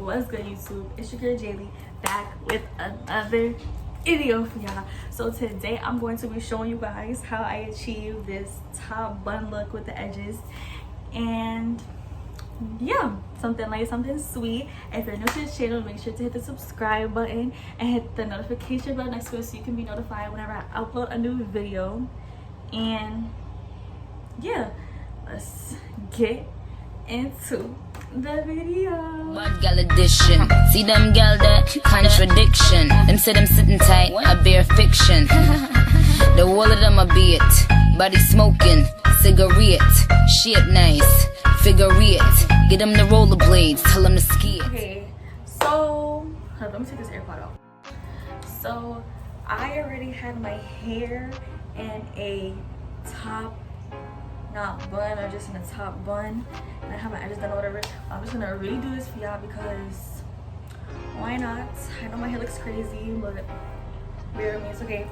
What's good, YouTube? It's your girl Jaylee back with another video for y'all. So today I'm going to be showing you guys how I achieve this top bun look with the edges, and yeah, something light, something sweet. If you're new to this channel, make sure to hit the subscribe button and hit the notification bell next to it so you can be notified whenever I upload a new video. And yeah, let's get into the video. Bad gal edition. See them gal that contradiction. Them say them sitting tight, I bear fiction. The whole of them a beat. Body smoking, cigarette. Shit nice, figure it. Get them the rollerblades, tell them to ski it. Okay, so let me take this AirPod off. So I already had my hair in a top, not bun, or just in a top bun, and I have my edges done or whatever. I'm just gonna really do this for y'all because why not? I know my hair looks crazy, but bear with me, it's okay.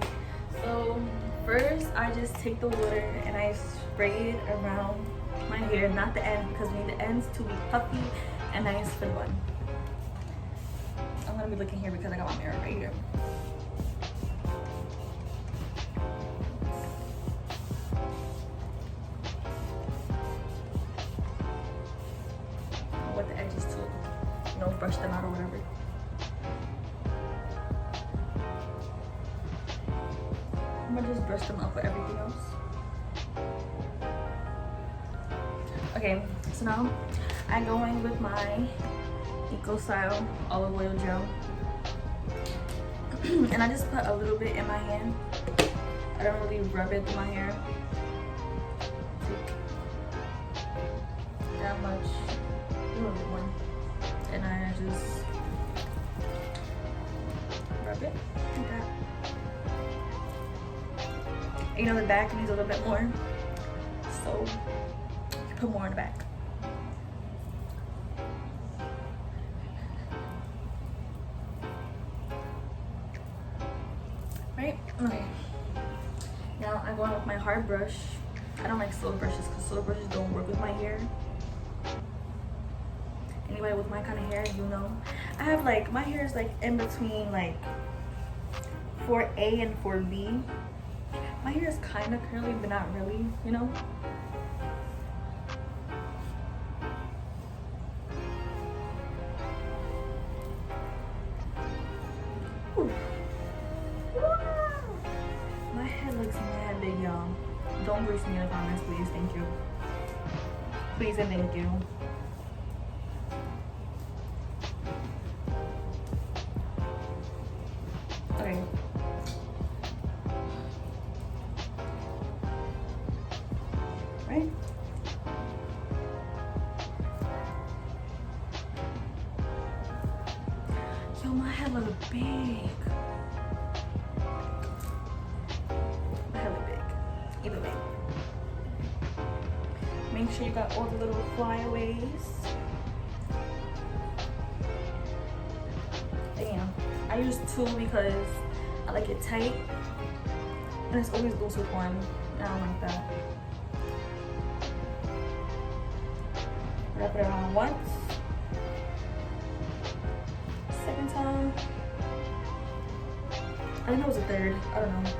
So first I just take the water and I spray it around my hair, not the end, because we need the ends to be puffy and nice for the bun. I'm gonna be looking here because I got my mirror right here. With the edges to, you know, brush them out or whatever. I'm gonna just brush them up with everything else. Okay, so now I'm going with my EcoStyle olive oil gel. And I just put a little bit in my hand. I don't really rub it through my hair. That much. A little bit more. And I just rub it like that. You know, the back needs a little bit more, so you put more in the back. Right? Okay. Now I'm going with my hard brush. I don't like silver brushes because silver brushes don't work with my hair. Anybody with my kind of hair, you know. I have like, my hair is like in between like 4A and 4B. My hair is kind of curly, but not really, you know. Ooh. My head looks mad big, y'all. Don't grease me in the comments, please. Thank you. Please and thank you. Okay. Right? Yo, my head look big. My head look big. Either way. Make sure you got all the little flyaways. Damn. I use 2 because I like it tight. And it's always goes with 1. I don't like that. Wrap it around once. Second time. I think it was a third. I don't know.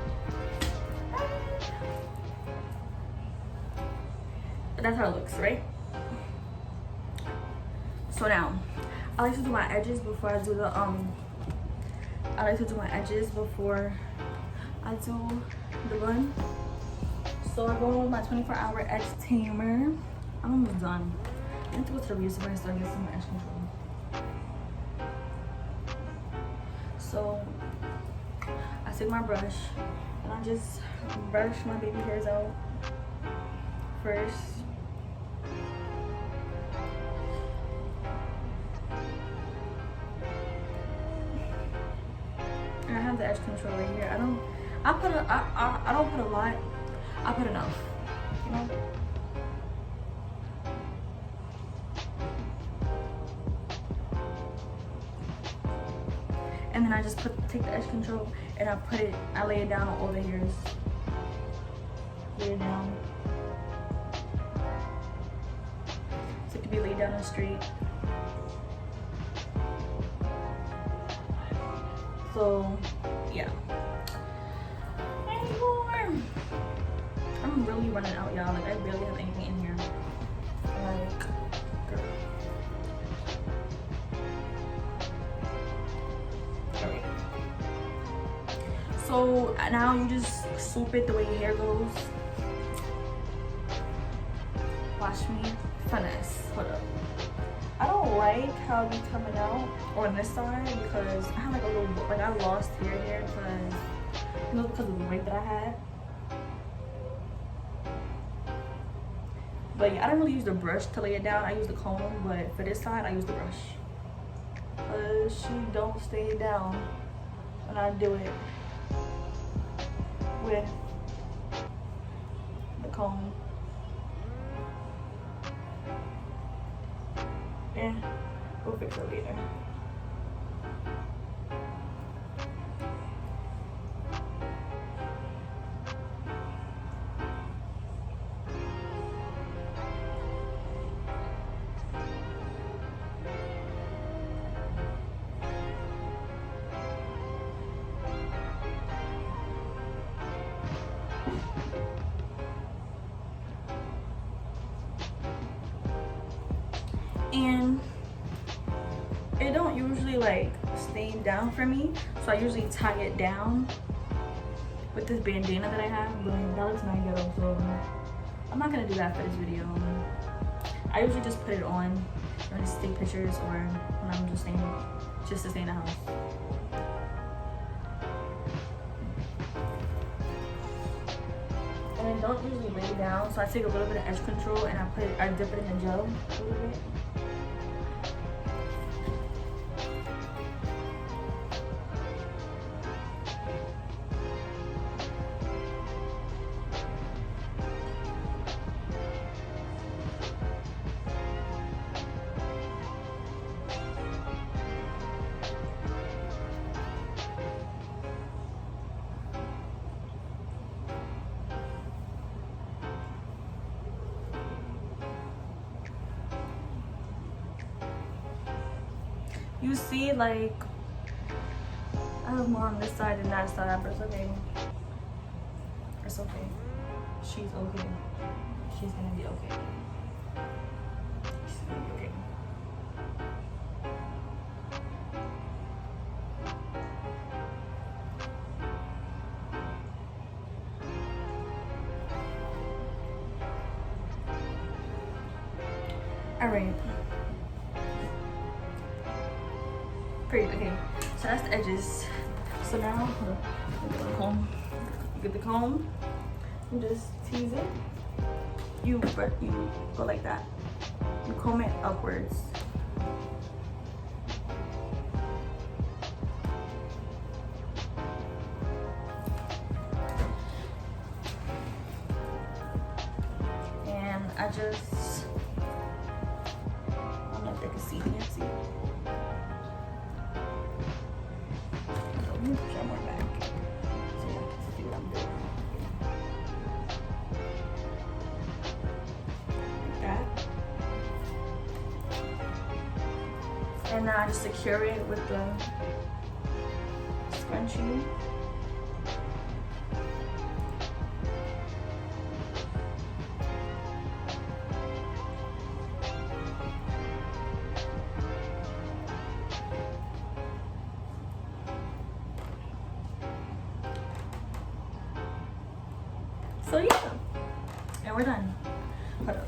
But that's how it looks, right? So now, I like to do my edges before I do the I like to do my edges before I do the bun. So I'm going with my 24-hour edge tamer. I'm almost done. I have to go to the beauty supply so I get some edge control. So I take my brush and I just brush my baby hairs out first. And I have the edge control right here. I don't put a lot. I put enough, you know. And then I just take the edge control and I lay it down on all the hairs. Lay it down. So it can be laid down on straight. So yeah. Anymore. I'm really running out, y'all. Like I barely have anything in here. Like, girl. Alright. So now you just swoop it the way your hair goes. Watch me finesse. Hold up. I don't like how it be coming out on this side because I have like a little, like I lost hair here because, you know, because of the wig that I had. But yeah, I don't really use the brush to lay it down. I use the comb, but for this side, I use the brush. Because she don't stay down when I do it with the comb. Yeah, we'll fix it later. And it don't usually like stay down for me, so I usually tie it down with this bandana that I have, but that looks mad ghetto, so I'm not gonna do that for this video. I usually just put it on when I take pictures or when I'm just to stay in the house. And I don't usually lay it down, so I take a little bit of edge control and I dip it in the gel a little bit. You see, like, I have more on this side than that side, but it's okay. It's okay. She's okay. She's gonna be okay. She's gonna be okay. All right. Pretty, okay, so that's the edges. So now, get the comb. You get the comb, you just tease it. You go like that. You comb it upwards. And I just, I don't know if they can see me. See. Push more back so you can see what I'm doing. Like that. And now I just secure it with the scrunchie. So yeah, and we're done. Hold up.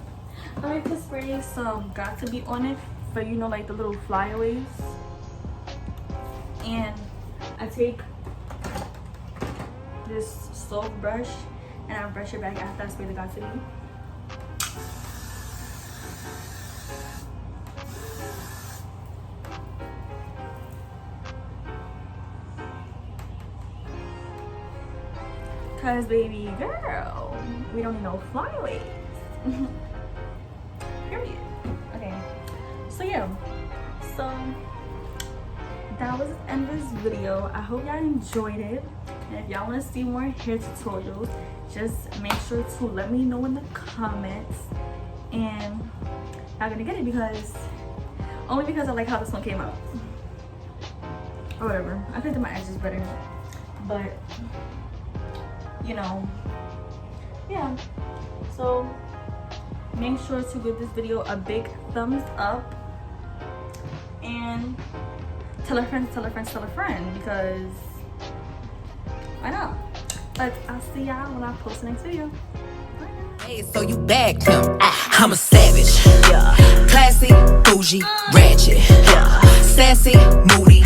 I like to spray some Got To Be on it for, you know, like the little flyaways. And I take this soft brush and I brush it back after I spray the Got To Be. Cause baby girl, we don't need no flyaways. Period. Okay. So yeah. So that was the end of this video. I hope y'all enjoyed it. And if y'all want to see more hair tutorials, just make sure to let me know in the comments. And I'm gonna get it because only because I like how this one came out. or whatever. I think that my ex is better, but you know, yeah. So make sure to give this video a big thumbs up and tell a friend, tell a friend, tell a friend, because why not? But I'll see y'all when I post the next video. Hey, so you bagged him. I'm a savage. Classy, bougie, ratchet. Sassy, moody.